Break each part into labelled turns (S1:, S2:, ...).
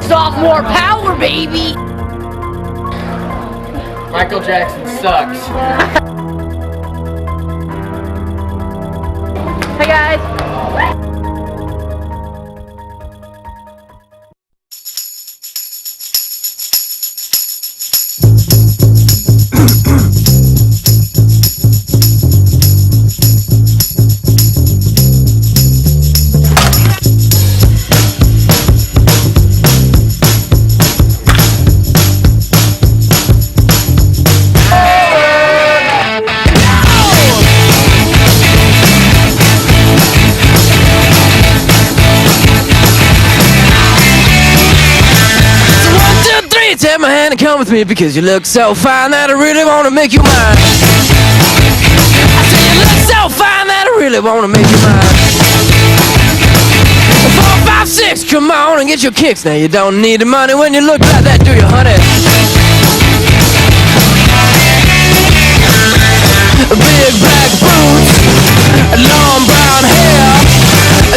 S1: Sophomore power, baby!
S2: Michael Jackson sucks.
S1: Hey guys!
S3: Take my hand and come with me because you look so fine that I really wanna make you mine. I say you look so fine that I really wanna make you mine. 4, 5, 6, come on and get your kicks. Now you don't need the money when you look like that, do you, honey? Big black boots, long brown hair.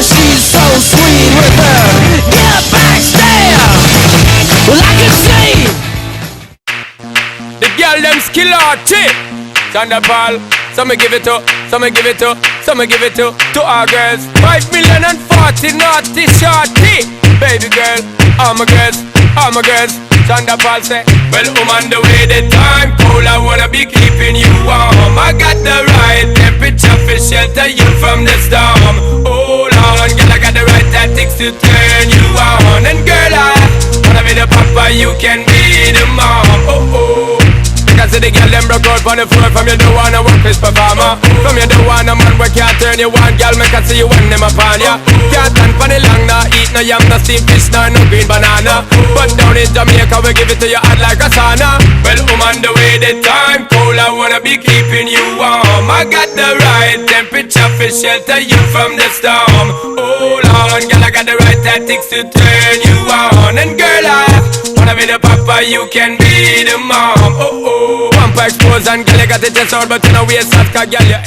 S3: She's so sweet with her get back stare. Well, I can see
S4: the girl them skill arty. Thunderball, some give it to, some give it to, some give it to our girls. 5,040,000 naughty shorty. Baby girl, all my girls, all my girls. Thunderball say, well, I'm on the way, the time cold, I wanna be keeping you warm. I got the right temperature for shelter you from the storm. Hold on, girl, I got the right tactics to turn you on. And girl, I wanna be the papa, you can be the mom. Oh oh. Because the girl them broke out on the floor. From you don't wanna work with performer. From you don't wanna man where can't turn you on. Girl, make I see you when them upon ya. Can't stand for the long, nah eat no yam, no steamed fish, no green banana. But down in Jamaica we give it to you hot like a sauna. Well, I'm on the way, the time cold, I wanna be keeping you warm. I got the right temperature for shelter you from the storm. Hold on, girl, I got the right tactics to turn you on. And girl, I wanna be the papa, you can be the mom. Oh oh. Pump expose and girl, you got the chest out, but you know we a soft, cause girl, you're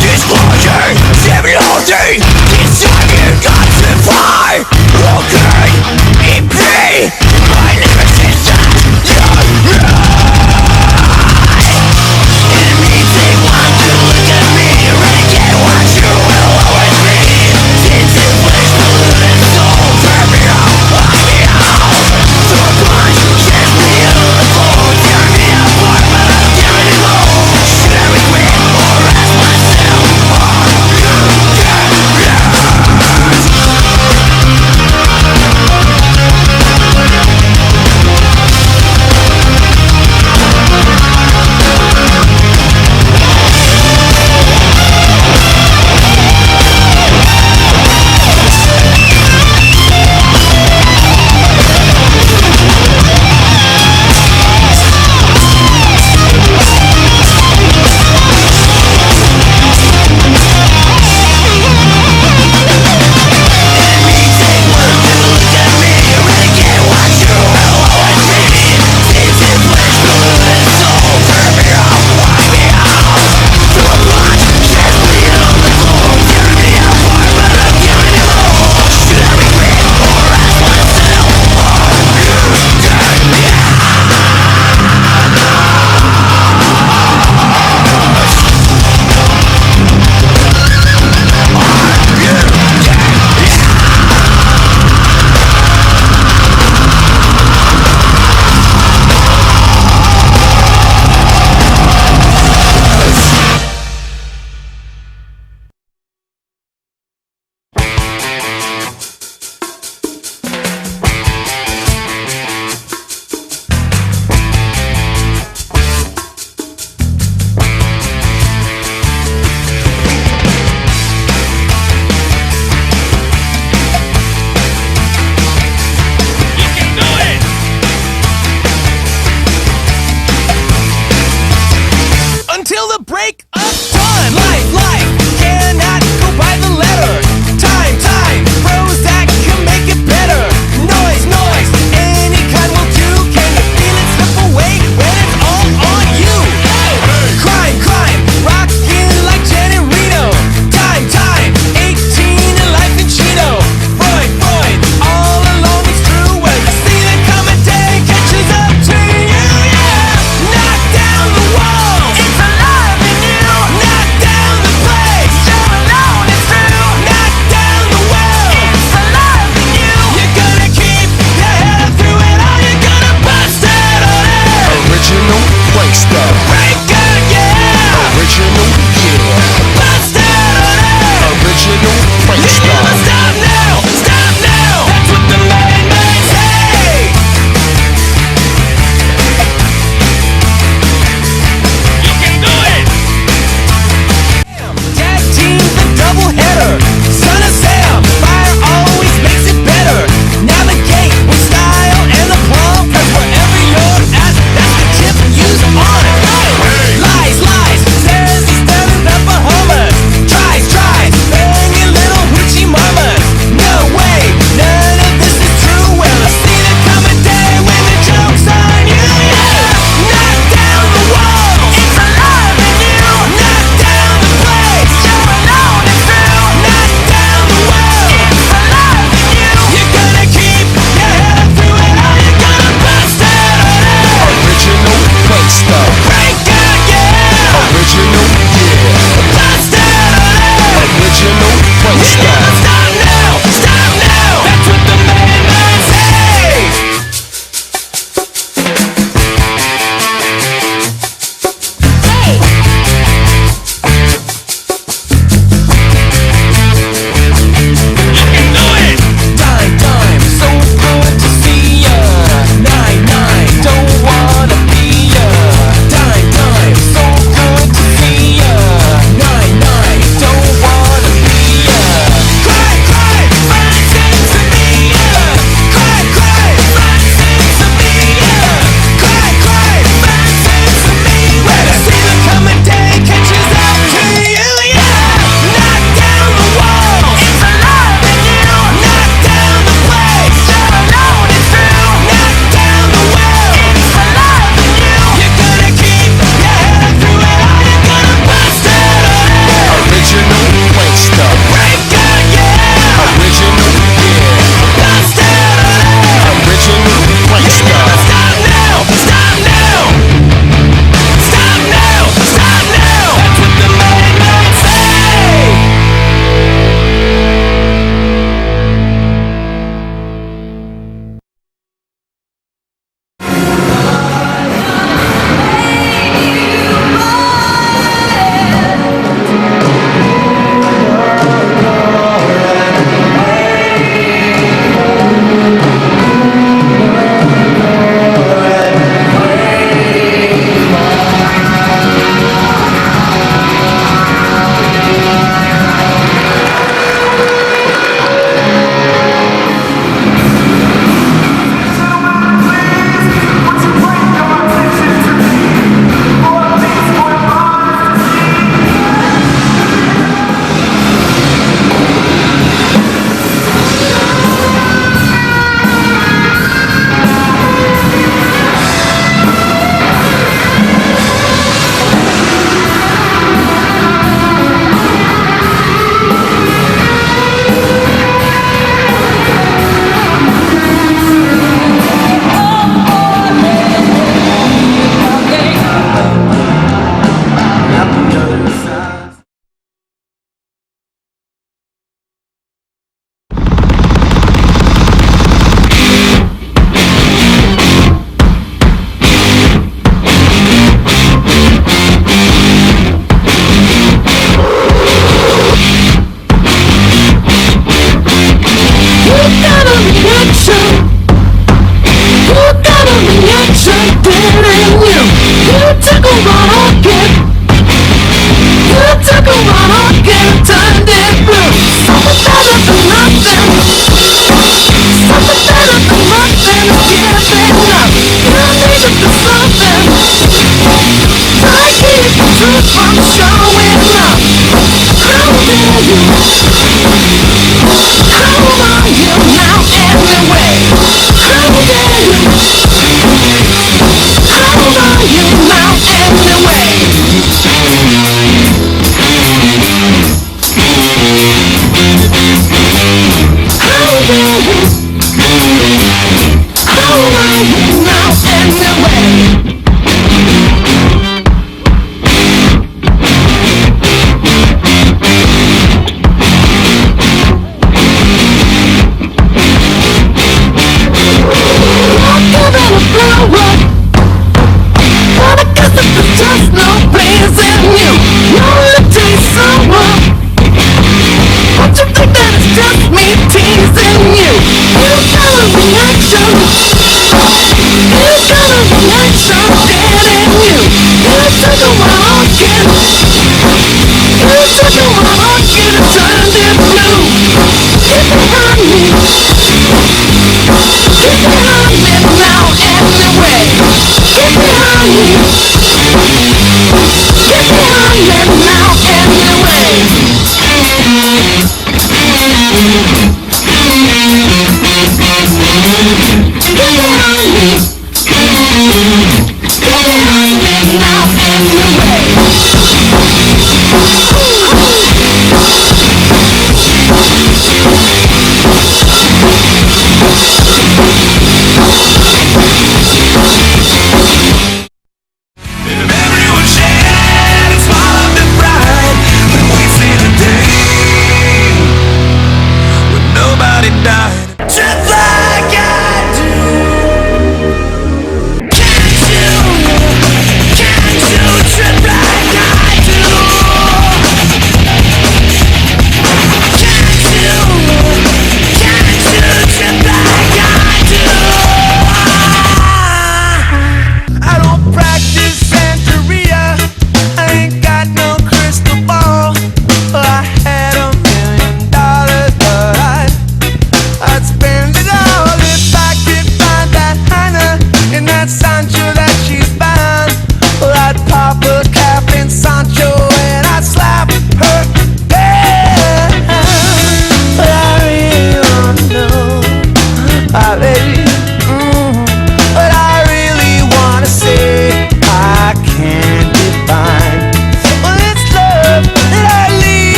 S4: disclosure.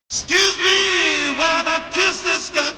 S5: Excuse me while I kiss this guy.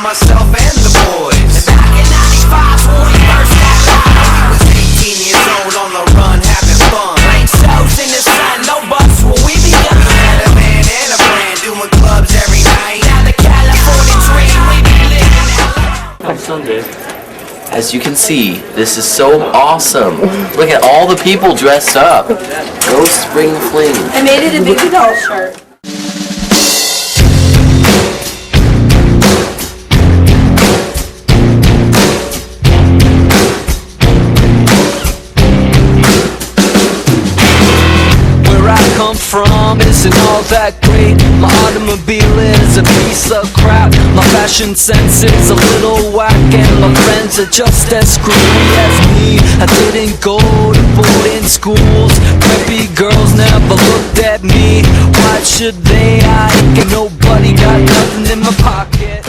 S3: Myself and the boys. And back in 95 when we first got live, we was 18 years old on the run having fun. Plain shows in the sun, no bus when we begun. Had a man and a brand doing clubs every night. Now the California dream, we be living
S2: On Sunday. As you can see, this is so awesome. Look at all the people dressed up. Go Spring Fling.
S1: I made it a big adult shirt.
S3: From isn't all that great. My automobile is a piece of crap. My fashion sense is a little whack, and my friends are just as screwy as me. I didn't go to boarding schools. Preppy girls never looked at me. Why should they? I ain't nobody, got nothing in my pocket.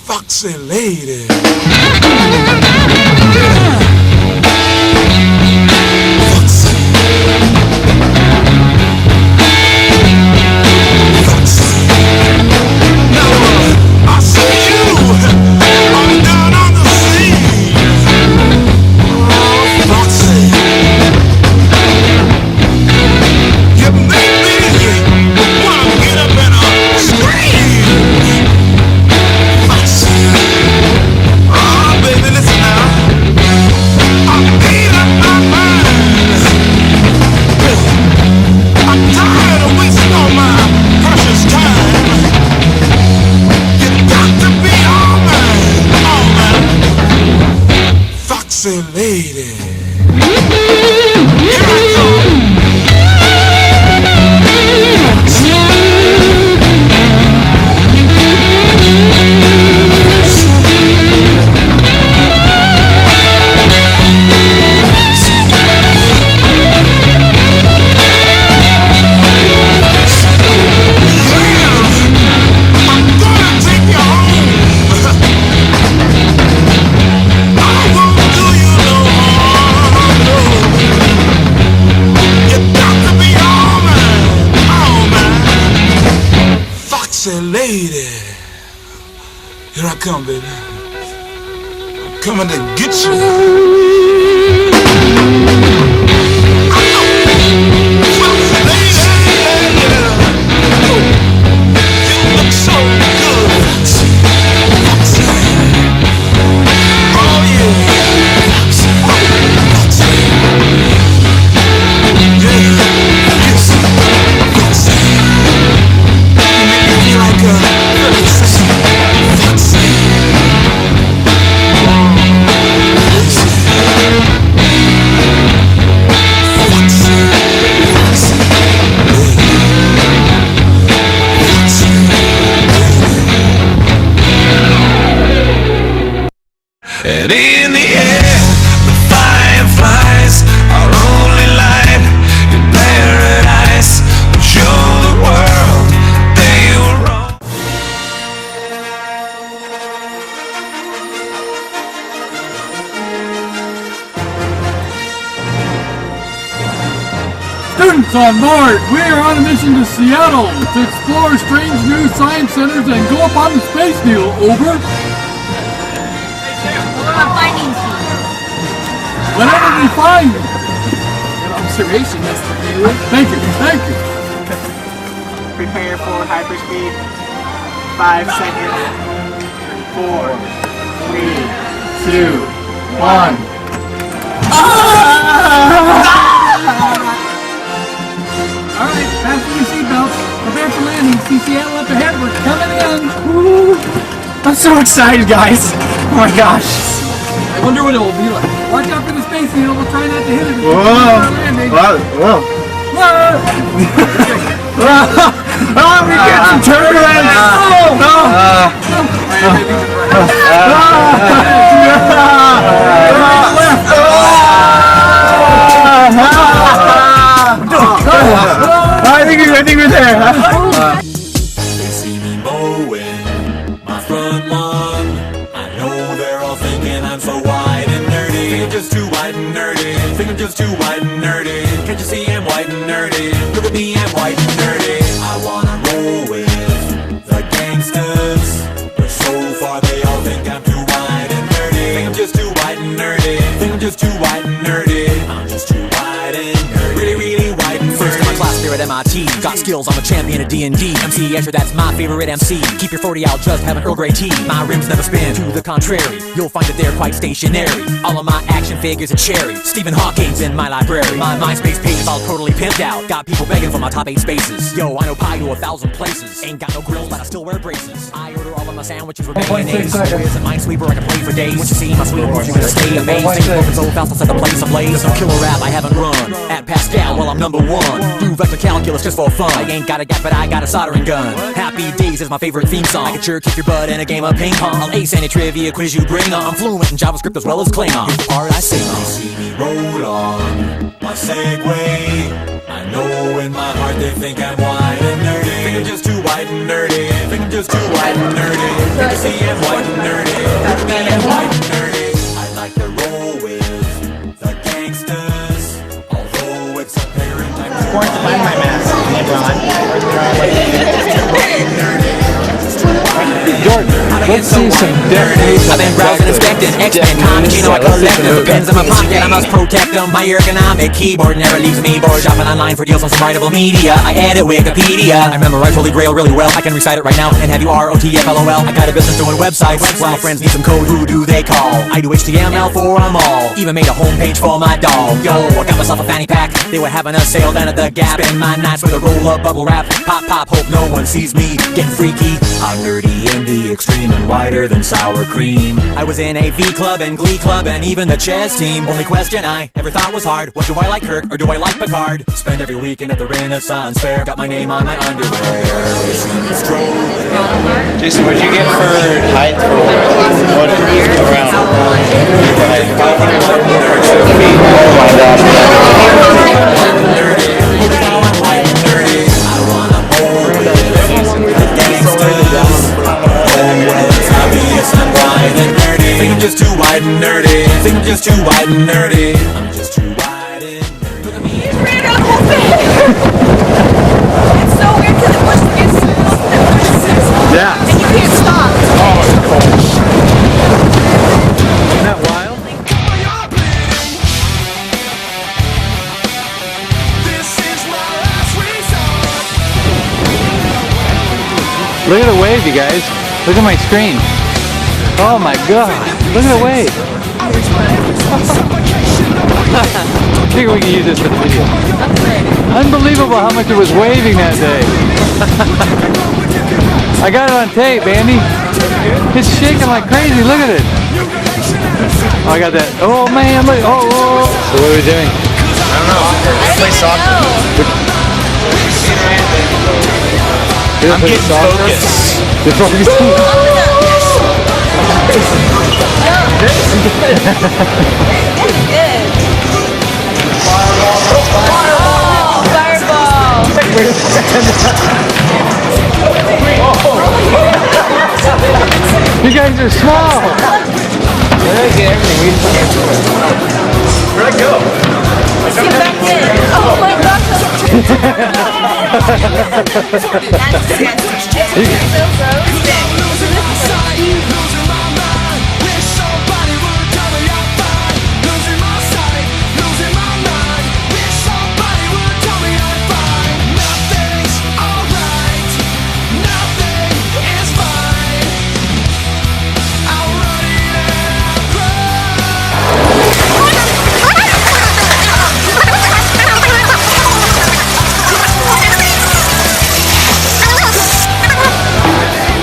S5: Foxy lady. Foxy lady. Here I go. Say, lady, here I come, baby. I'm coming to get you. You look so good. Oh, yeah. And in the air, the fireflies are only light in paradise. Show the world they were wrong.
S6: Students on board, we are on a mission to Seattle to explore strange new science centers and go up on the space needle. Over. Whatever we find.
S7: An observation, Mr. Bailey.
S6: Thank you, thank you.
S8: Prepare for hyperspeed. 5 seconds. 4, 3,
S6: 2, 1. Alright, fasten your seatbelts. Prepare for landing. See Seattle up ahead. We're coming in.
S7: Woo. I'm so excited, guys. Oh my gosh.
S6: I wonder what it will be like. Watch out for the space needle. We'll try not to hit it.
S8: Whoa.
S6: Landing.
S8: Whoa.
S7: Oh, we got some turbulence. I think we're there.
S5: They see me mowing my front lawn. I know they're all thinking I'm so white and nerdy. Think I'm just too white and nerdy. Think I'm just too white and nerdy. Can't you see I'm white and nerdy? Look at me, I'm white and nerdy. I wanna roll with the gangsters, but so far they all think I'm too white and nerdy. Think I'm just too white and nerdy. Think I'm just too white and nerdy. I'm just too white and nerdy. Really, really white and nerdy.
S9: First in my class here at MIT. Got skills, I'm a champion at D&D. MC Escher, that's my favorite MC. Keep your 40 out, just have an Earl Grey tea. My rims never spin, to the contrary. You'll find that they're quite stationary. All of my action figures are cherry. Stephen Hawking's in my library. My MySpace page is all totally pimped out. Got people begging for my top 8 spaces. Yo, I know pie to 1,000 places. Ain't got no grills, but I still wear braces. I order all of my sandwiches with mayonnaise. With a Minesweeper, I can play for days. Once you see my sweet words, you're gonna stay amazed. Moving so fast, I'll set the place ablaze. There's no killer rap I haven't run. At Pascal, well, I'm number 1. Do vector calculus just for fun. I ain't got a gap, but I got a soldering gun. Happy Days is my favorite theme song. I can sure kick your butt in a game of ping pong. I'll ace any trivia quiz you bring on. I'm fluent in JavaScript as well as Klingon. Here's the part I sing on.
S5: See me roll on my Segway. I know in my heart they think I'm white and nerdy. Think I'm just too white and nerdy. Think I'm just too white and nerdy. Think you see I'm white and nerdy. Look at me, I'm white and nerdy. I like to roll with the gangsters, although it's apparent I'm too white and
S7: Jordan, let's see some decades.
S9: I've been browsing, inspecting X-Men comics, you know I collect them. Pens in my pocket, I must protect them. My ergonomic keyboard never leaves me bored. Shopping online for deals on some writable media. I edit Wikipedia. I memorize Holy Grail really well. I can recite it right now and have you ROTFLOL. I got a business doing websites. Well, my friends need some code, who do they call? I do HTML for them all. Even made a homepage for my dog. Yo, I got myself a fanny pack. They were having a sale down at the Gap. Spend my nights with a roll-up bubble wrap. Pop, pop, hope no one sees me getting freaky.
S5: I'm nerdy in the extreme and whiter than sour cream.
S9: I was in a V Club and Glee Club and even the chess team. Only question I ever thought was hard, what do I like, Kirk or do I like Picard? Spend every weekend at the Renaissance Fair. Got my name on my underwear.
S8: Jason, what'd you get for height for what around? Oh my gosh.
S5: Think I'm just too white and nerdy. Think I'm just too white and nerdy. I'm just too white and nerdy. Look at me.
S1: You ran out the whole thing. It's so weird because it pushed against the wall.
S8: Yeah.
S1: And you can't stop.
S8: Oh, it's cold. Isn't that wild? Look at the wave, you guys. Look at my screen. Oh my god. Look at the wave. I think we can use this for the video. Unbelievable how much it was waving that day. I got it on tape, Andy. It's shaking like crazy. Look at it. Oh, I got that. Oh man, look. Oh. So what are we doing? I don't know. Let's play soccer. I'm getting focused. You're focused. You guys are small. Where'd I get everything? Where'd I go?
S1: Let's get back in. Oh my gosh.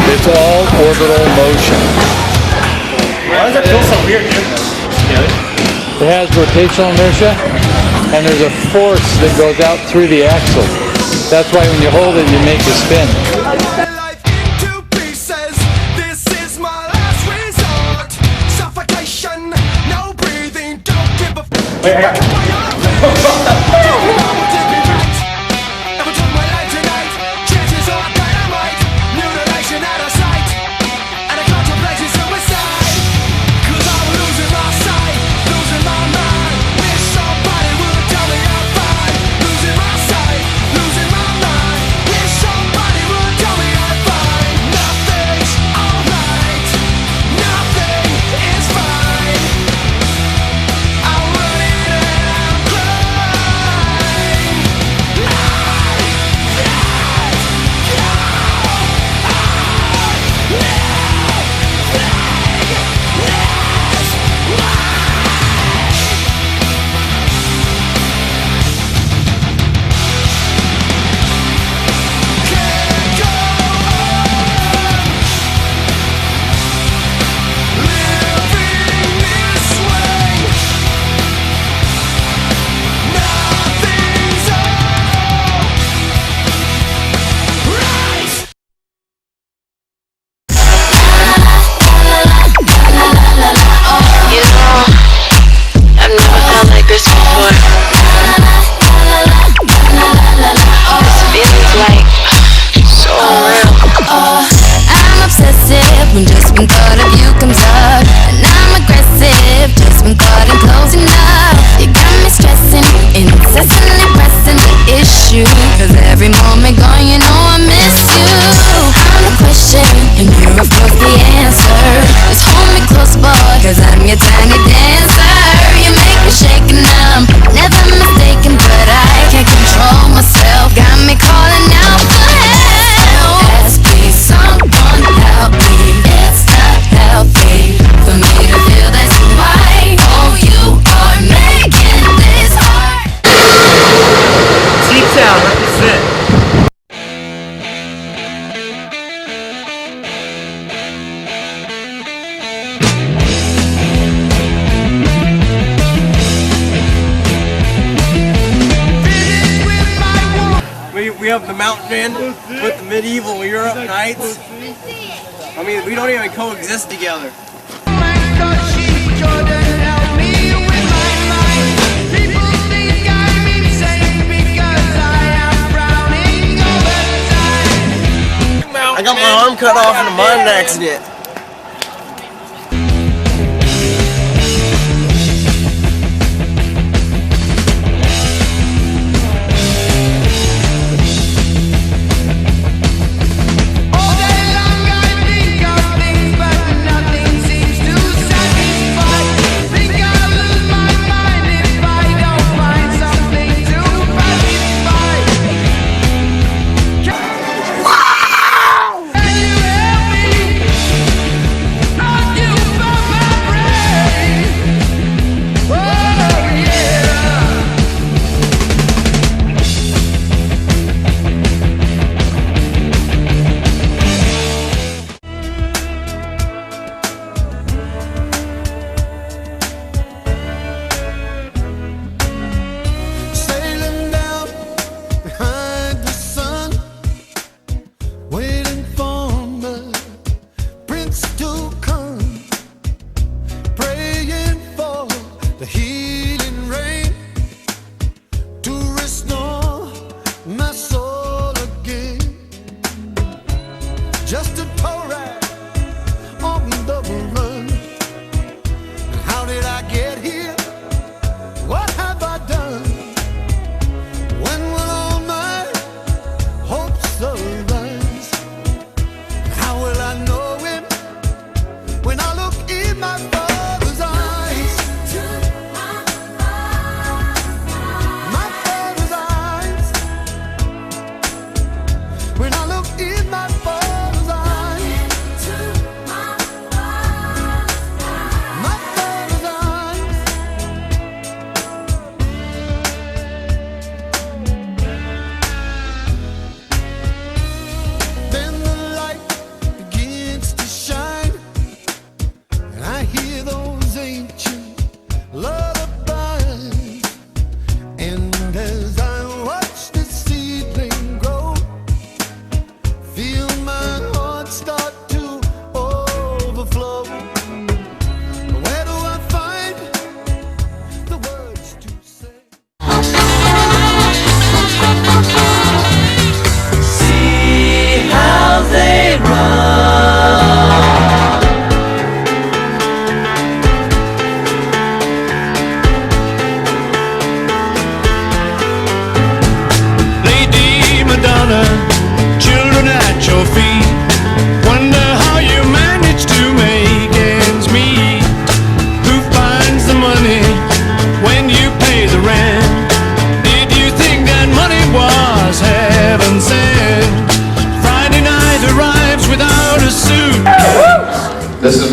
S8: It's all orbital motion.
S7: Why does it feel so weird, dude?
S8: It has rotational inertia, and there's a force that goes out through the axle. That's why when you hold it, you make it spin.
S3: Life into pieces. This is my last resort. Suffocation, no breathing, don't give a f.
S7: Wait, I got
S3: Never took my life tonight. Chances are dynamite. Mutilation out of sight. And I contemplated suicide. 'Cause I'm losing my sight, losing my mind. Wish somebody would tell me I'm fine. Losing my sight, losing my mind. Wish somebody would tell me I'm fine. Nothing's alright. Nothing is fine. I'm running and I'm crying.
S1: You know, I've never felt like this before. This feeling's like so real. I'm obsessive when just one thought of you comes up, and I'm aggressive just when thought of closing up. You got me stressing, incessantly pressing the issue. 'Cause every moment gone, you know I miss you. I'm the question, and you're of course the answer. Just hold me close, boy, 'cause I'm your tiny dancer. You make me shake and I'm never mistaken, but I can't control myself. Got me calling out for help. Ask please, someone help me. It's not healthy for me to feel this way. Oh, you are making this hard.
S7: T-Town, represent.
S10: We have the mountain man with the medieval Europe nights. I mean, we don't even coexist together. I got my arm cut off in a mine accident.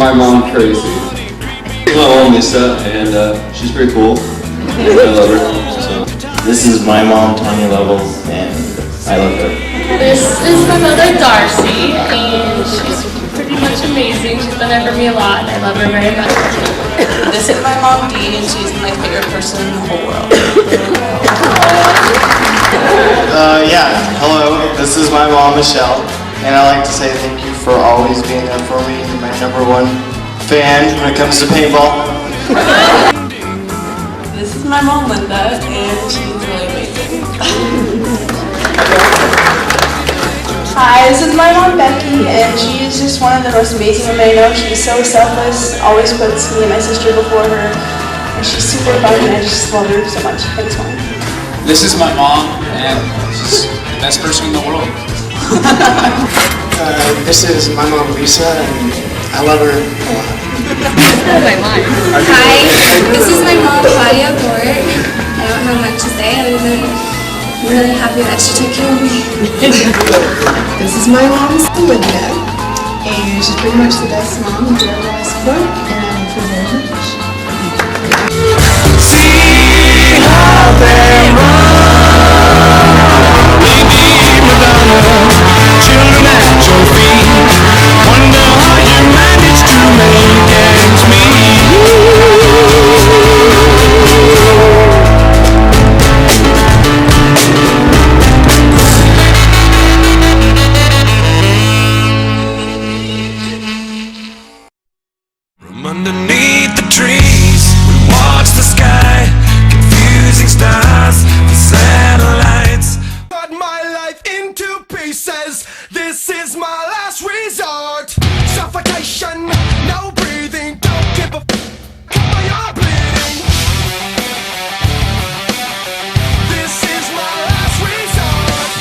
S11: my mom, Tracy. My mom, Lisa, and she's pretty cool. I love her. So.
S2: This is my mom, Tanya Levels, and I love her.
S12: This is my mother, Darcy, and she's pretty much amazing. She's been there for me a lot, and I love her very much.
S13: This is my mom, Dee, and she's my favorite person in the whole world.
S10: Yeah, hello, this is my mom, Michelle, and I'd like to say thank you for always being there for me. You're my #1 fan when it comes to paintball.
S13: This is my mom, Linda, and she's really amazing.
S14: Hi, this is my mom, Becky, and she is just one of the most amazing women I know. She's so selfless, always puts me and my sister before her, and she's super fun, and I just love her so much. Thanks, Mom.
S15: This is my mom, and she's the best person in the world.
S10: This is my mom, Lisa, and I love her a lot.
S1: Hi, this is my mom, Claudia Gort. I don't have much to say other than I'm really happy that she took care of me.
S16: This is my mom, Olivia, and she's pretty much the best mom you could ever ask for, and I love her very much.
S3: See how they run. Lady Madonna, children at your feet. Wonder how you managed to make ends meet. From underneath the trees, we watch the sky, confusing stars, the satellites. Cut my life into pieces. This is my last resort. Suffocation, no breathing. Don't give a f. You're bleeding. This is my last resort.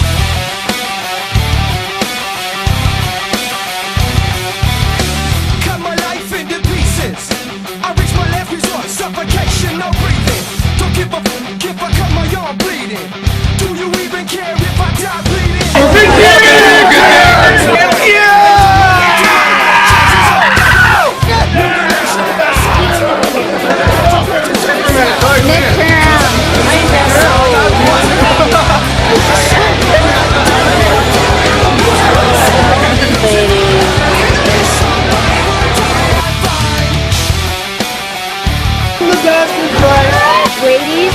S3: Cut my life into pieces. I reach my last resort. Suffocation, no breathing. Don't give a f. If I cut my arm bleeding. Do you even care if I die bleeding?
S1: Ladies.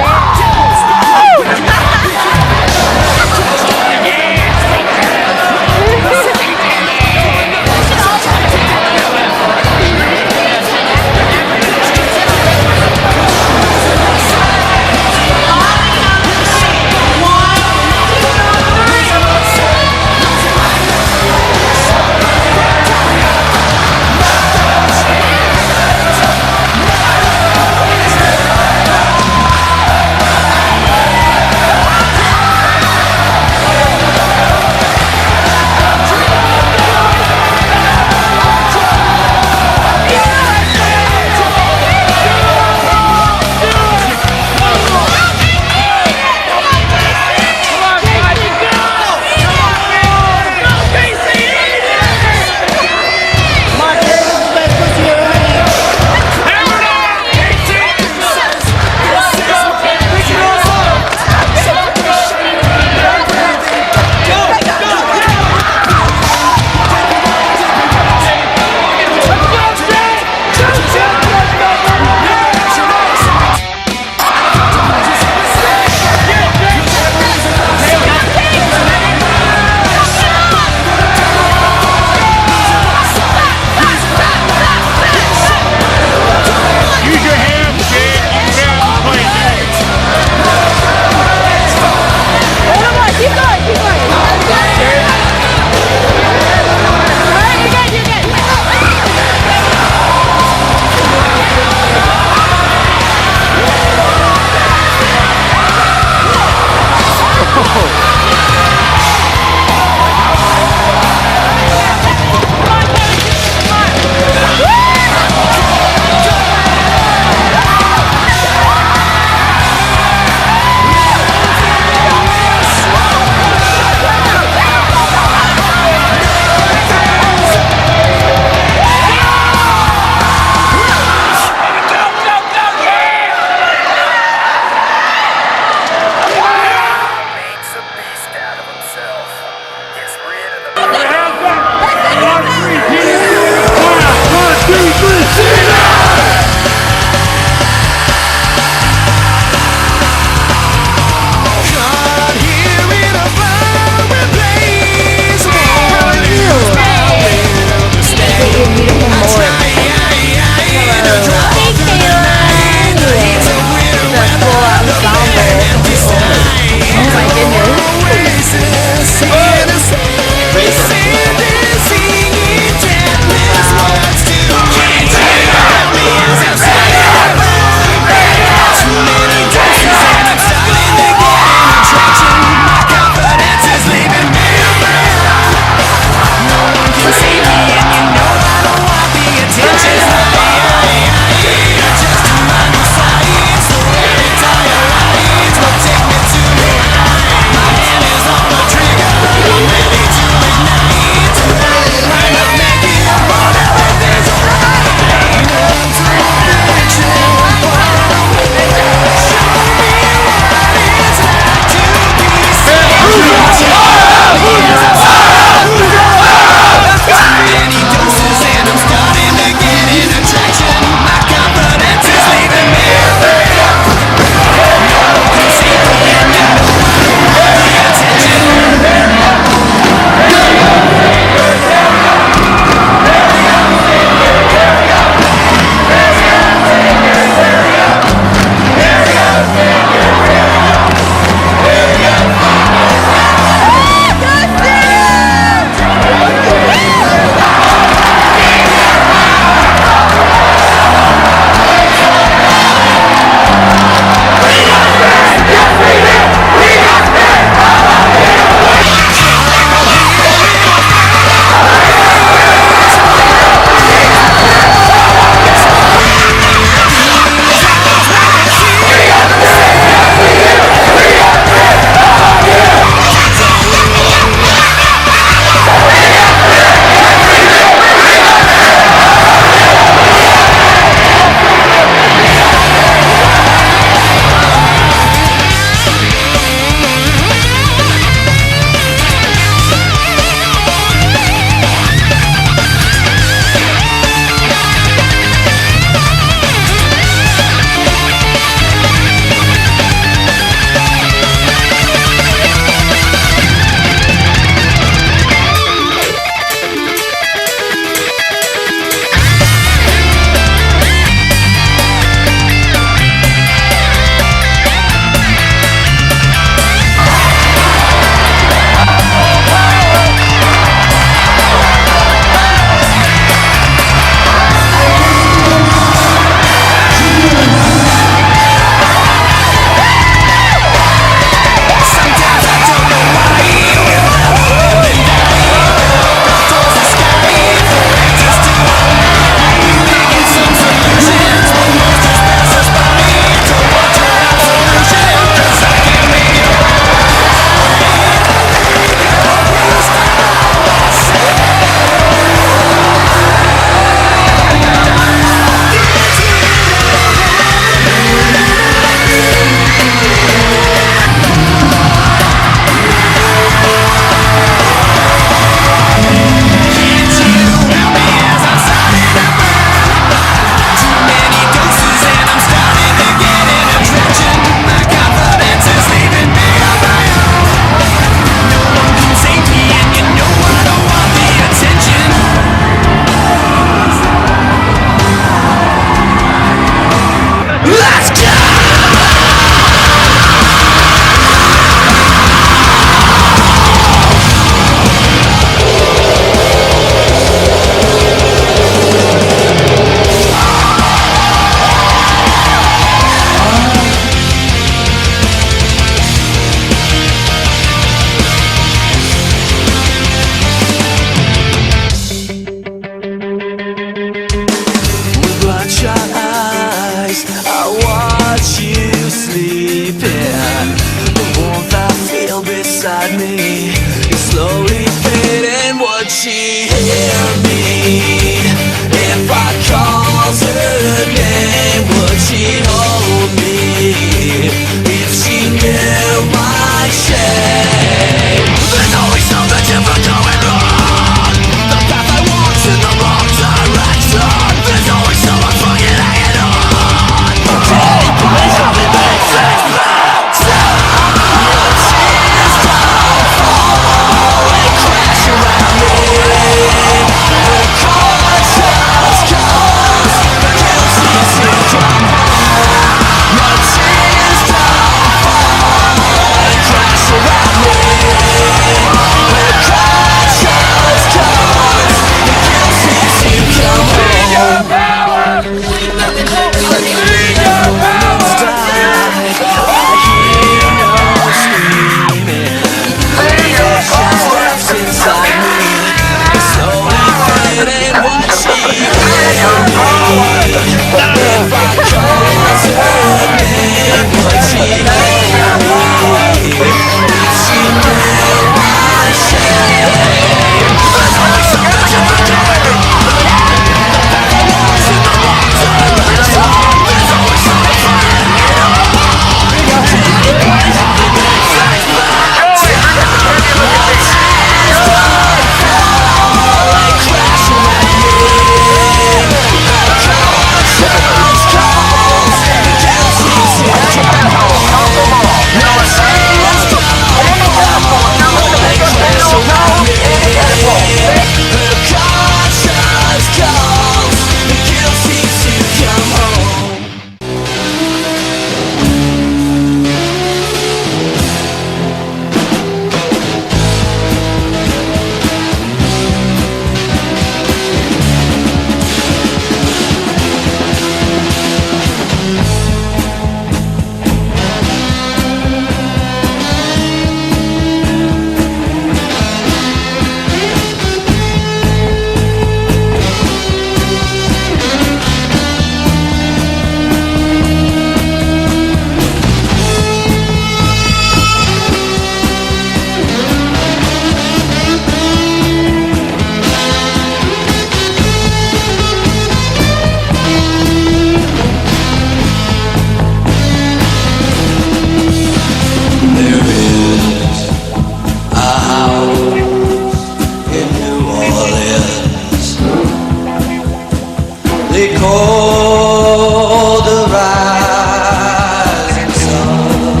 S3: called the rising sun.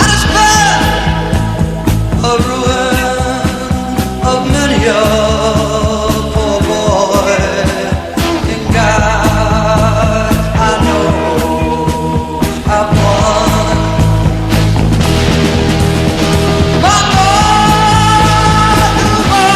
S3: And it's been a ruin of many a poor boy. And God, I know I've won. My Lord, you won.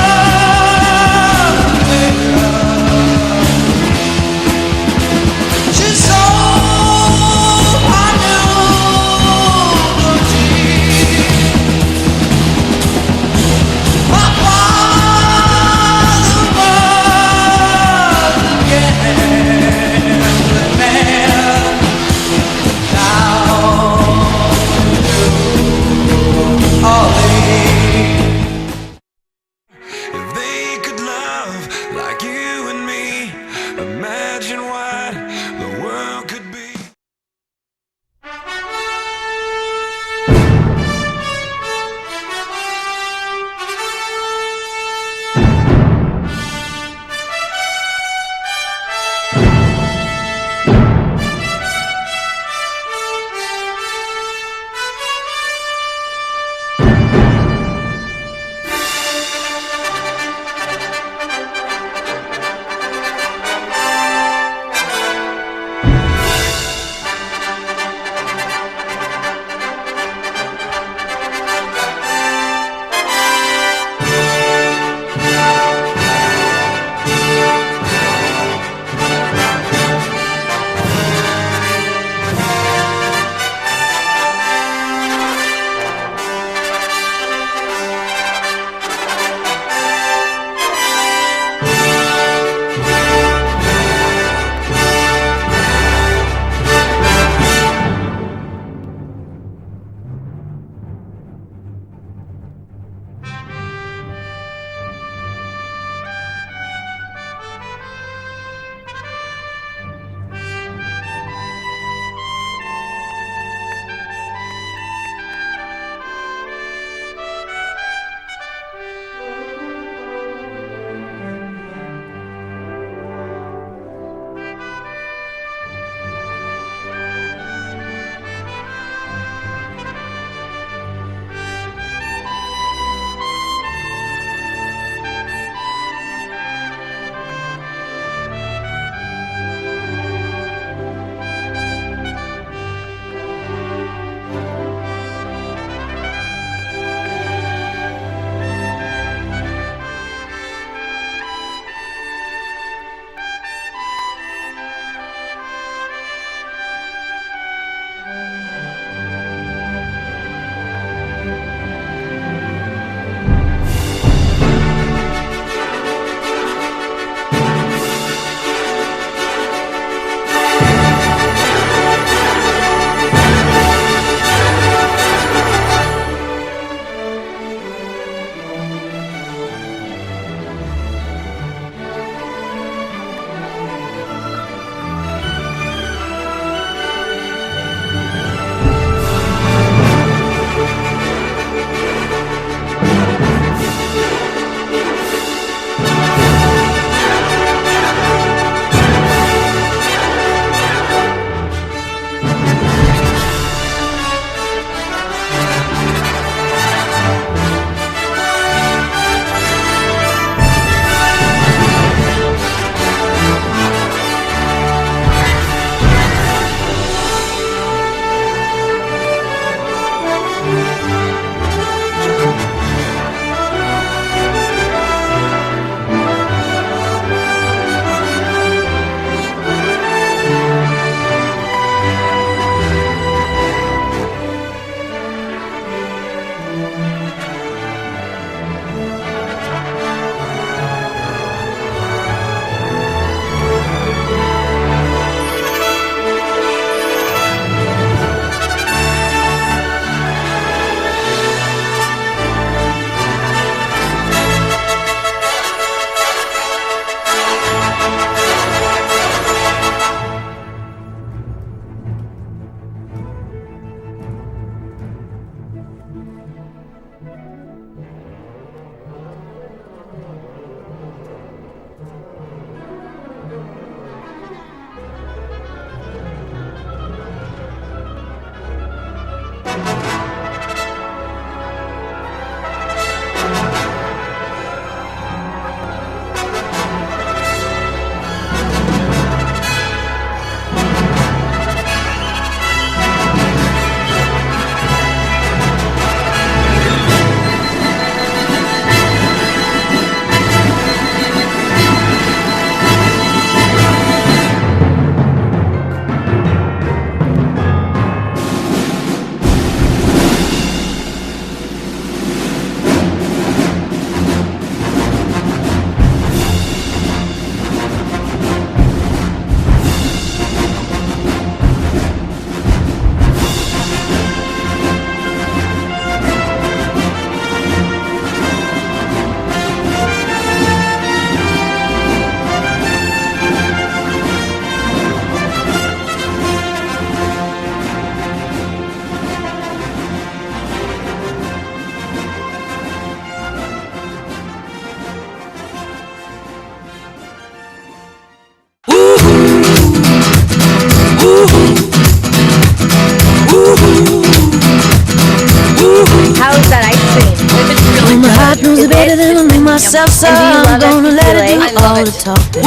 S1: myself, so I'm gonna let it do all the talking.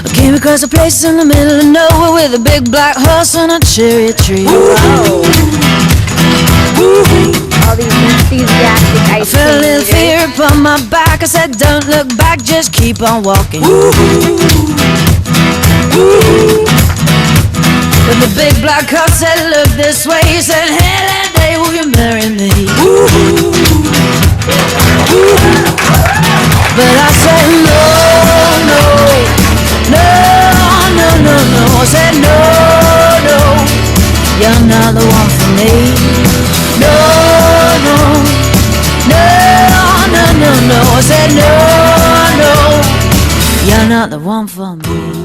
S1: I came across a place in the middle of nowhere with a big black horse and a cherry tree.
S17: All these enthusiastic
S1: I
S17: ice
S1: felt a
S17: cream
S1: little
S17: eaters.
S1: fear upon my back. I said, don't look back, just keep on walking. But the big black horse said, look this way. He said, hey, that day will you marry me? But I said, no, no, no, no, no, no. I said, no, no, you're not the one for me. No, no, no, no, no, no. I said, no, no, you're not the one for me.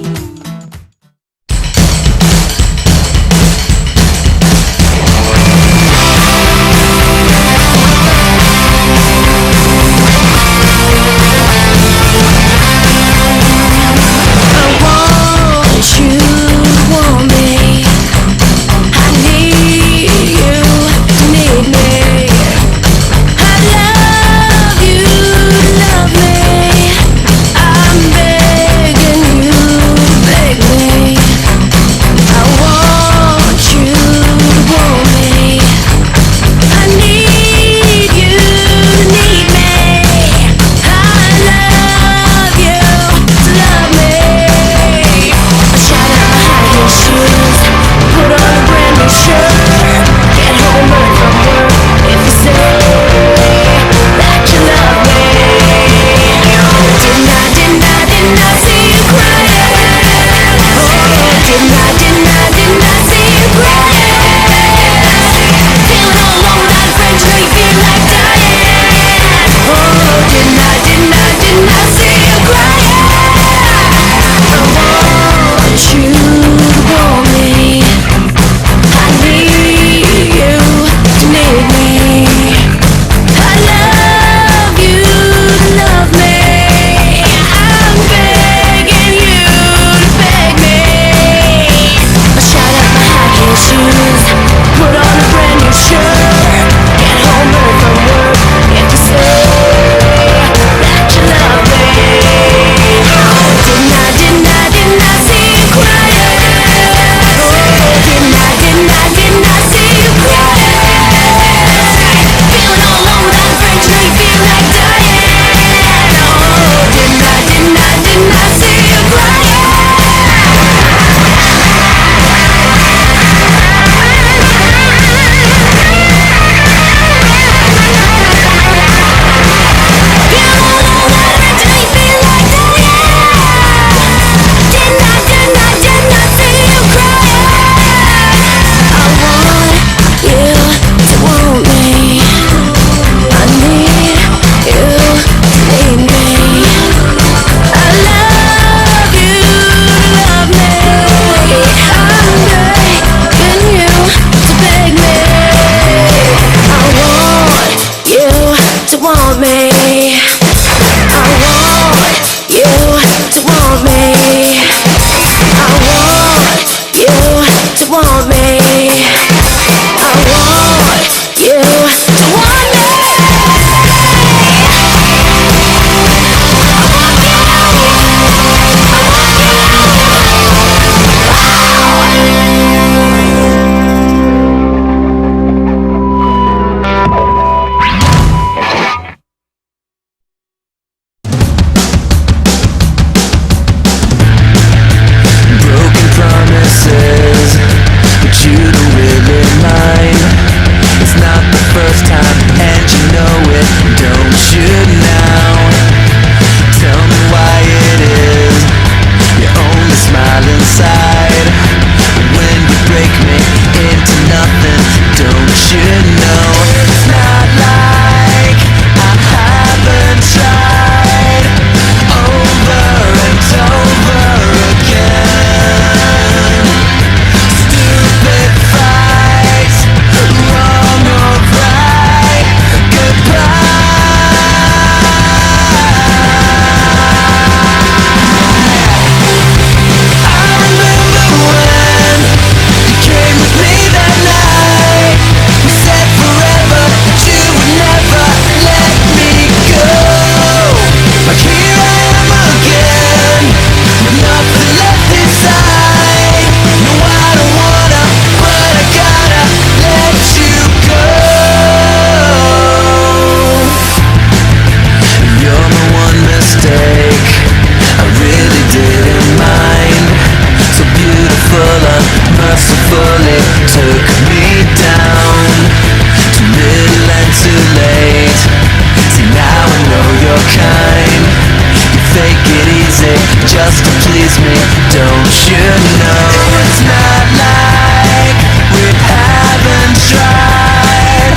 S3: just to please me. Don't you know it's not like we haven't tried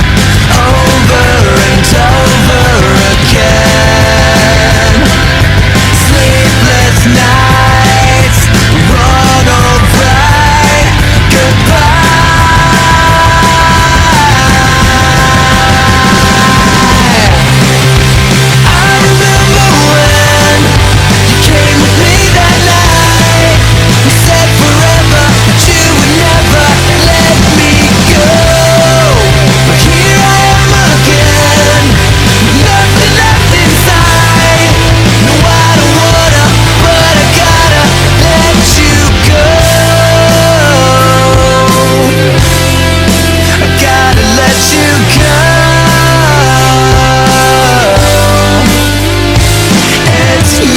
S3: over and over again. Sleepless nights, wrong or right, goodbye. I remember when you came with me that night. You said forever that you would never let me go. But here I am again, with nothing left inside. No, I don't wanna, but I gotta let you go. I gotta let you go. It's you.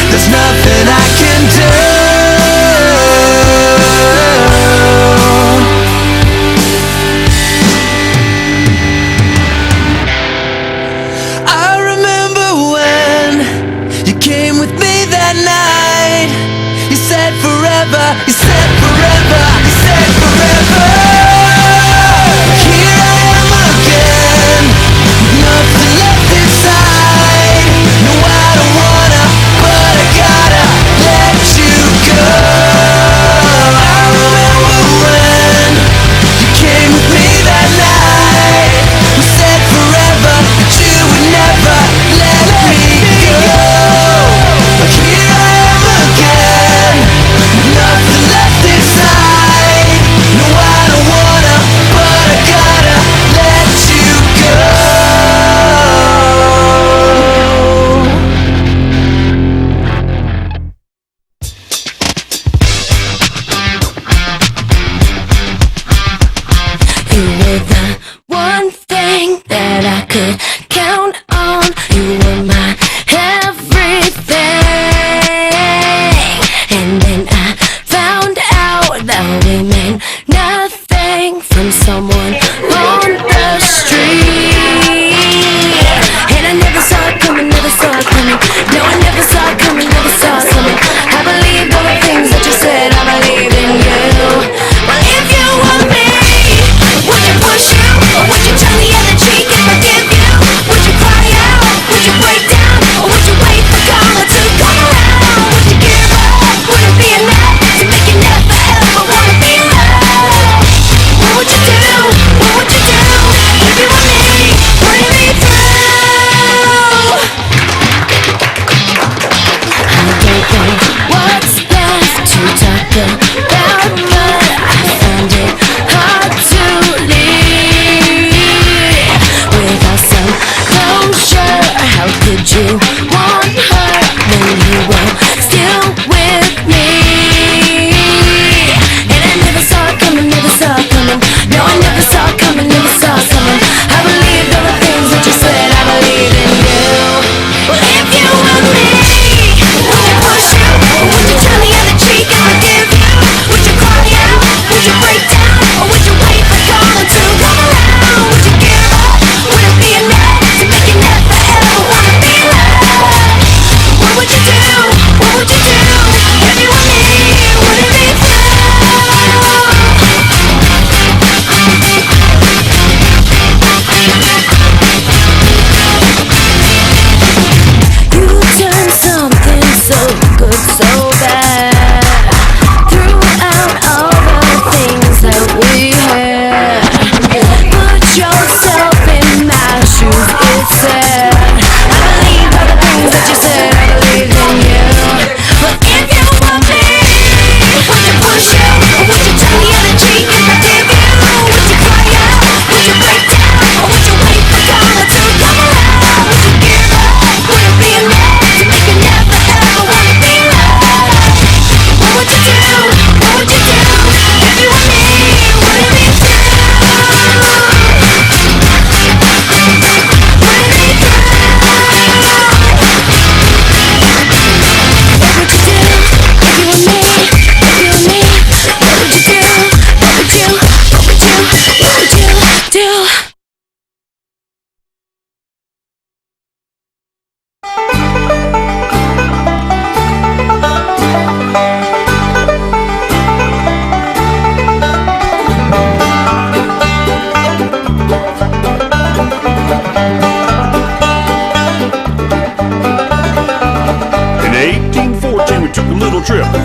S3: There's nothing I can do. I remember when you came with me that night. You said forever, you said forever, you said forever. Here I am again, with nothing left inside. No, I don't wanna, but I gotta let you go. I remember when you came with me that night. You said forever that you would never let me go. But here I am again, with nothing left inside. No, I don't wanna, but I gotta let you go.
S1: You were the one thing that I could count on. You were my everything. And then I found out that we meant nothing from someone on the street. And I never saw it coming, never saw it coming. No, I never saw it coming, never saw it coming. I believed all the things that you said, I believed in you. Well, if you want me, would you push you? Or would you turn the other cheek and forgive you? Would you cry out? Would you break down? Or would you wait for karma to come around? Would you give up? Would it be enough to make you never ever wanna be loved? What would you do?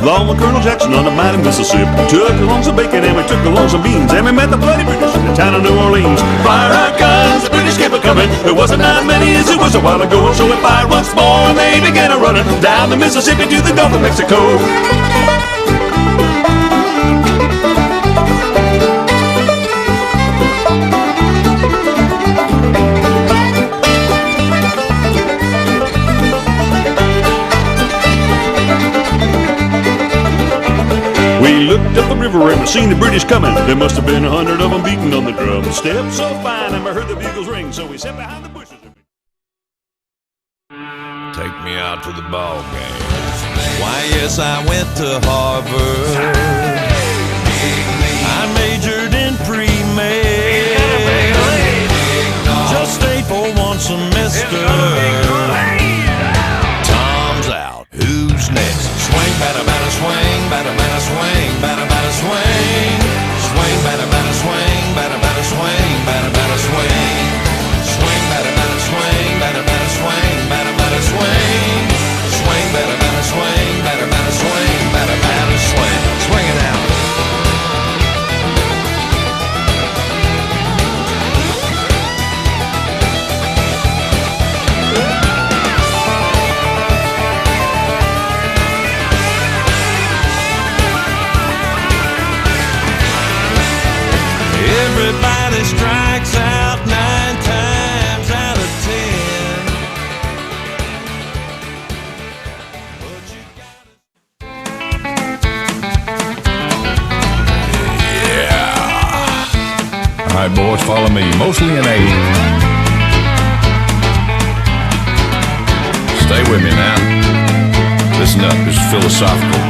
S5: Along with Colonel Jackson on the mighty Mississippi. Took along some bacon and we took along some beans. And we met the bloody British in the town of New Orleans. Fire our guns, the British kept a-coming. There wasn't that many as it was a while ago. And so we fired once more and they began a-running down the Mississippi to the Gulf of Mexico. We looked up the river and we seen the British coming. There must have been 100 of them beating on the drum. Stepped so fine and we heard the bugles ring. So we sat behind the bushes.
S18: Take me out to the ball game. Why, yes, I went to Harvard. I majored in pre-med. Just stayed for one semester. Tom's out. Who's next? Swing, batter, batter, swing, batter, batter, swing, batter, batter, swing. Swing, batter, batter, swing, batter, batter, swing, batter, batter, swing. Swing, batter, batter, swing, batter, batter, swing, batter, batter, swing. Swing, batter, batter, swing, batter, batter, swing, batter, batter, swing. Swing it out. Everybody strikes out 9 times out of 10. Yeah. All right, boys, follow me. Mostly in A. Stay with me now. Listen up, this is philosophical.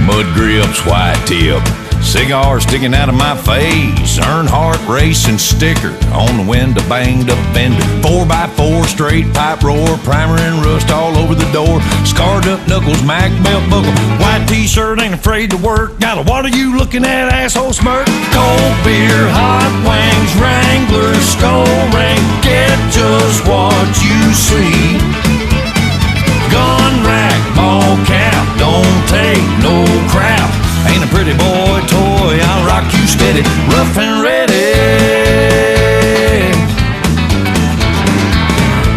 S18: Mud grips, white tip. Cigar sticking out of my face. Earnhardt racing sticker on the window, banged up fender. 4x4 straight pipe roar, primer and rust all over the door. Scarred up knuckles, Mac belt buckle. White t-shirt, ain't afraid to work. Got a what are you looking at, asshole smirk? Cold beer, hot wings, Wrangler, skull ring. Get just what you see. Gun rack, ball cap, don't take no crap. Ain't a pretty boy toy, I'll rock you steady, rough and ready.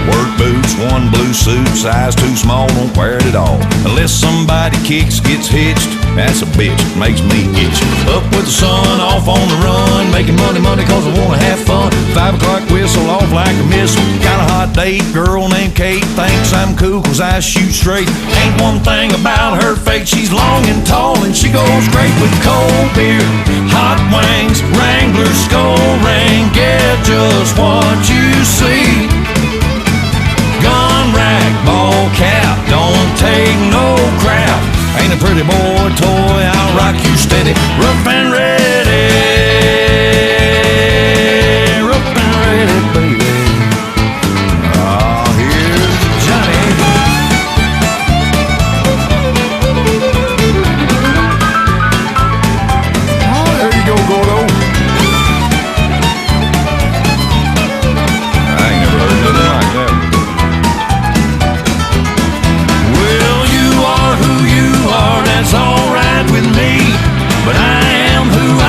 S18: Work boots, one blue suit, size too small, don't wear it at all. Unless somebody kicks, gets hitched, that's a bitch, makes me itch. Up with the sun, off on the run, making money cause I wanna have fun. 5 o'clock whistle, off like a missile. Got a hot date, girl named Kate, thinks I'm cool cause I shoot straight. Ain't one thing about her fate, she's long and tall and she goes great with cold beer, hot wings, Wrangler, skull ring. Get just what you see. Gun rack, ball cap, don't take no crap. Ain't a pretty boy toy, I'll rock you steady, rough and ready. Rough and ready, baby. Ah, here's Johnny. Oh, there you go, Gordo. I ain't never heard nothing like that. That's alright with me, but I am who I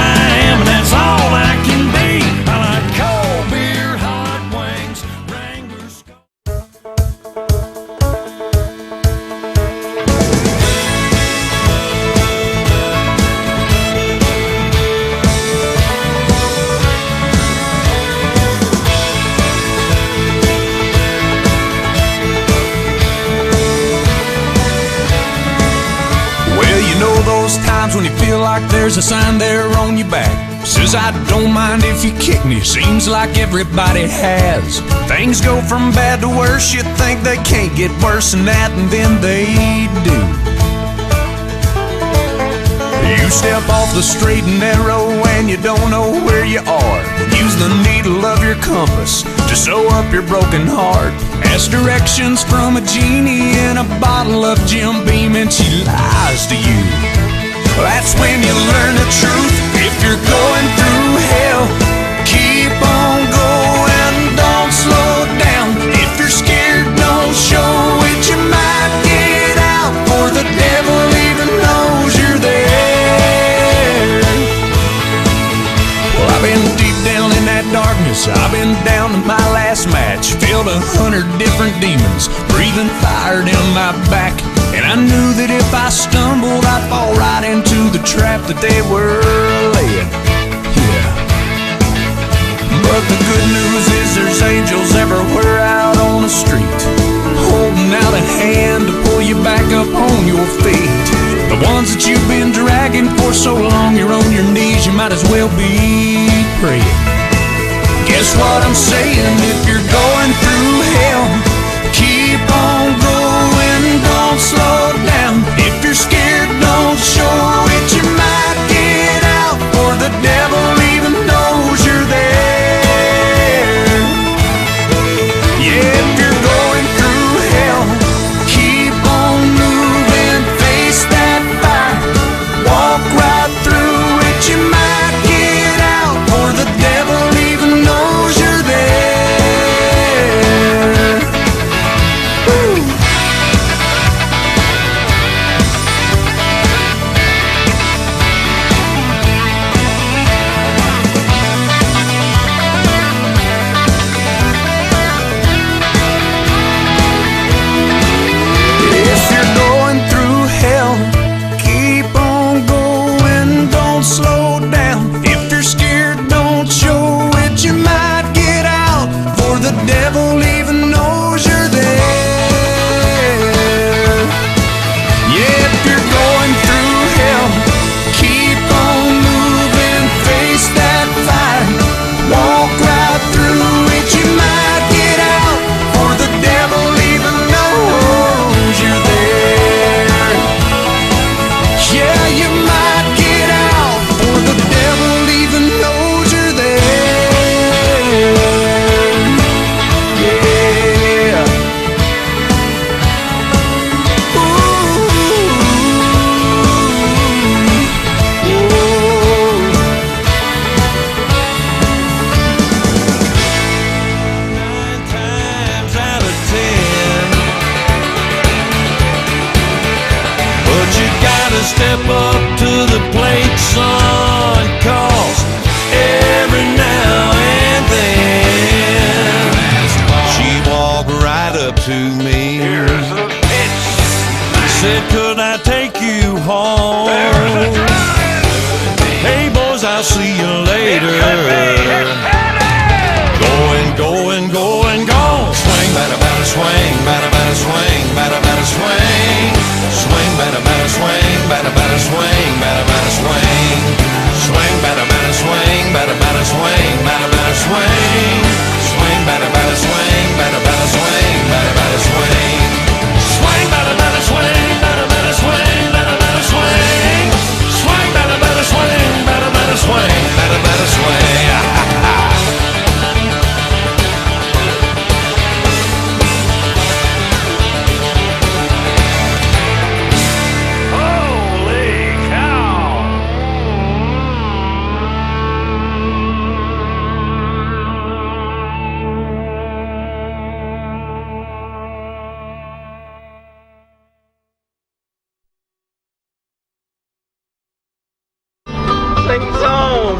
S18: am, and that's all I can be. I like cold beer, hot wings, Wrangler. Those times when you feel like there's a sign there on your back says I don't mind if you kick me. Seems like everybody has. Things go from bad to worse. You think they can't get worse than that, and then they do. You step off the straight and narrow and you don't know where you are. Use the needle of your compass to sew up your broken heart. Ask directions from a genie in a bottle of Jim Beam and she lies to you. That's when you learn the truth. If you're going through hell, keep on going, don't slow down. If you're scared, don't show it. You might get out, for the devil even Yes, I've been down to my last match, felt 100 different demons, breathing fire down my back. And I knew that if I stumbled, I'd fall right into the trap that they were laying. Yeah. But the good news is there's angels everywhere out on the street, holding out a hand to pull you back up on your feet. The ones that you've been dragging for so long, you're on your knees, you might as well be praying. Guess what I'm saying? If you're going through hell, keep on going, don't slow down. If you're scared, don't show it, you might get out, or the devil even knows you're there. Yeah, if you're going through hell, keep on moving, face that fire, walk right through it, you might get out, or the devil even knows you're there. Woo. If you're going through hell, keep on going, don't slow down. If you're scared, don't show it, you might get out, for the devil even knows you're there. Yeah, if you're going through hell, keep on moving, face that fire, walk right through it, you might get out, for the devil even knows you're there. Yeah, you might get out, for the devil even knows you're there. Yeah. Times out of 10, but you gotta step up to the plate, son, 'cause every now and then she walked right up to me, said, could I take you home? Hey boys, I'll see you later. Going, gone. Swing, batter, batter, swing, batter, batter, swing, batter, batter, swing. Swing, batter, batter, swing, batter, batter, swing, batter, batter, swing. Swing, batter, batter, swing, batter, batter, swing, batter, batter, swing. Swing, batter, batter, swing, batter, batter, swing, batter, batter, swing. Swing, batter, batter, swing, batter, batter, swing, batter, batter, swing. Swing, batter, batter, swing, batter, batter, swing, batter, batter, swing.
S19: Sing the song.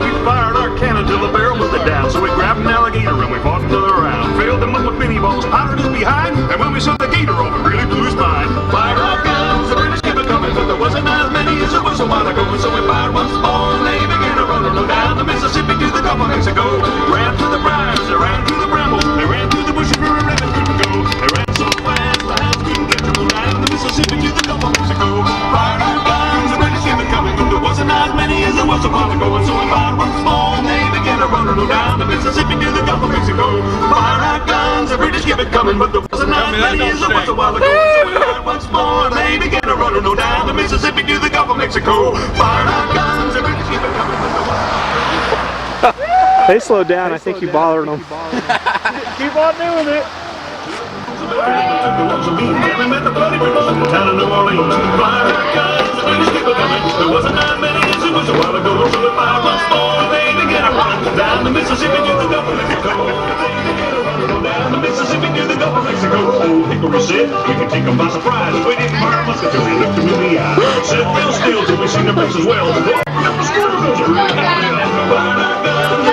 S20: We fired our cannon till the barrel was down, so we grabbed an alligator and we fought another round. Failed him with my penny balls, powdered his behind, and when we saw the gator off, it really blew his mind. Fired our guns, the British kept it coming, but there wasn't as many as there was a while ago, and so we fired once more, and they began to run down the Mississippi to the Gulf of Mexico. Ran through the briars, they ran through the brambles, they ran through the bushes where a rabbit couldn't go. They ran so fast, the hounds couldn't get them down the Mississippi to the Gulf of Mexico. Fired our guns, the British kept it coming, but there wasn't as many as there was a while ago, and so we fired once more, and they began to run down the Mississippi to the Gulf of Mexico. Fired our guns, the British kept it coming, but there wasn't as many as there was a while ago, and so we fired once more, and they began to run down the Mississippi to the Gulf of Mexico. Fired our guns, the British kept it coming, but there wasn't.
S7: They slowed down. I think you bothered them.
S6: Keep on doing it.
S20: We met the bloody rivers in the town of New Orleans. Fired our guns, the British kept it coming. There wasn't as many as there was a while ago, so we fired once more, and they began to run down the Mississippi to the Gulf of Mexico. Down the Mississippi to the Gulf of Mexico. Old Hickory said, we can take them by surprise. We didn't fire much until we looked them in the eye. Said, real still till we seen their faces well. Fired our guns,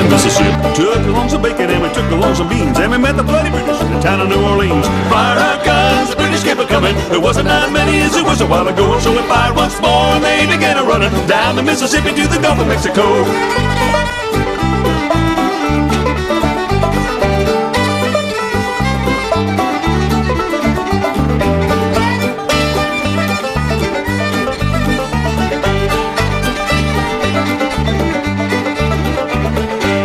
S20: the Mississippi. Took along some bacon and we took along some beans, and we met the bloody British in the town of New Orleans. Fired our guns, the British kept a-coming. There wasn't as many as there was a while ago, and so we fired once more, and they began a-running down the Mississippi to the Gulf of Mexico.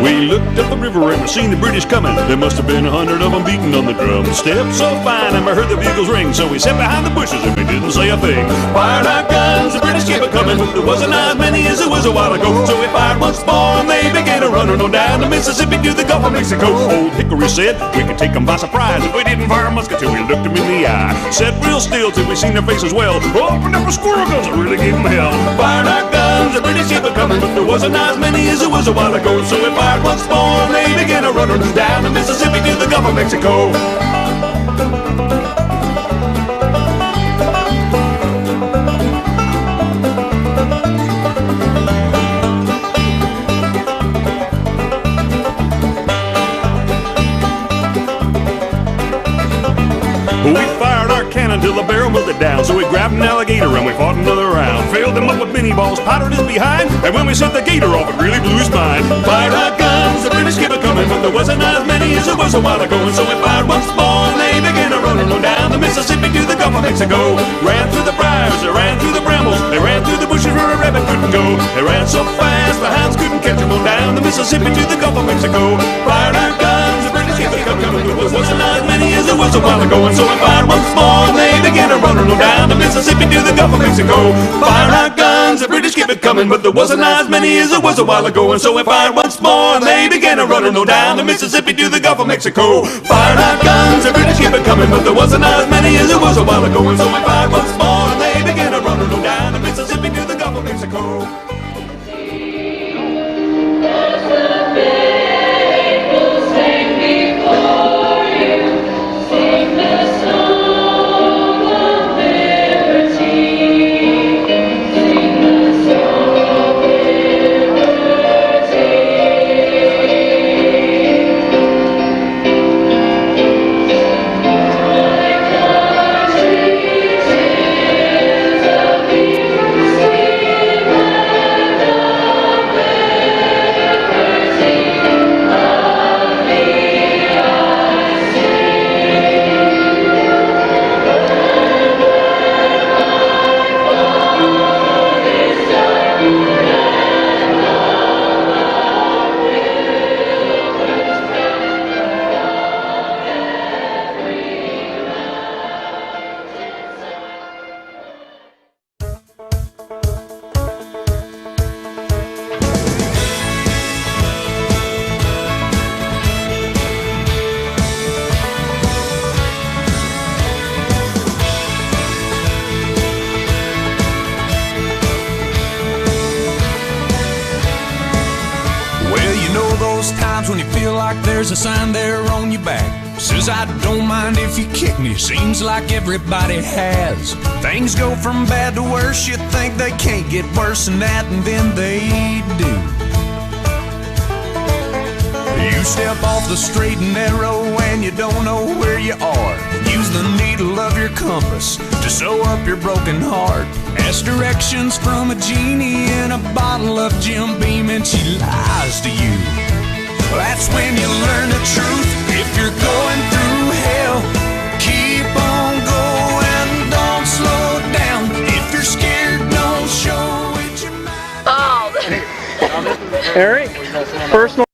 S20: We looked up the river and we seen the British coming. There must have been 100 of them beating on the drum. Stepped so fine and we heard the bugles ring, so we sat behind the bushes and we didn't say a thing. Fired our guns, the British kept a-coming. There wasn't as many as there was a while ago, so we fired once more and they began a-running on down the Mississippi to the Gulf of Mexico. Old Hickory said we could take them by surprise if we didn't fire a musket till we looked them in the eye. Sat real still till we seen their faces well. Opened up a squirrel guns that really gave them hell. Fired our guns, the British kept a-coming, but there wasn't as many as there was a while ago, so we fired once more and they began a running down the Mississippi to the Gulf of Mexico. We fired our cannon till the barrel melted down, so we grabbed an alligator and we fought another round. Filled him up with mini balls, powdered his behind, and when we set the gator off, it really blew his mind. Fired our guns, the British kept a-coming, but there wasn't as many as there was a while ago, and so we fired once more, and they began a-running on down the Mississippi to the Gulf of Mexico. Ran through the briars, they ran through the brambles, they ran through the bushes where a rabbit couldn't go. They ran so fast, the hounds couldn't catch them on down the Mississippi to the Gulf of Mexico. Fired our guns, the British kept a-coming, but there wasn't as many as there was a while ago, and so we fired once more, and they began a-running on down the Mississippi to the Gulf of Mexico. Fired our guns, the British kept it coming, but there wasn't as many as there was a while ago, and so we fired once more, and they began a-running on down the Mississippi to the Gulf of Mexico. Fired our guns, the British kept it coming, but there wasn't as many as there was a while ago, and so we fired once more, and they began a-running on down the Mississippi to the Gulf of Mexico.
S18: When you feel like there's a sign there on your back says I don't mind if you kick me, seems like everybody has. Things go from bad to worse, you think they can't get worse than that, and then they do. You step off the straight and narrow and you don't know where you are. Use the needle of your compass to sew up your broken heart. Ask directions from a genie in a bottle of Jim Beam and she lies to you. That's when you learn the truth. If you're going through hell, keep on going, don't slow down. If you're scared, don't show it your mind.
S8: Eric, personal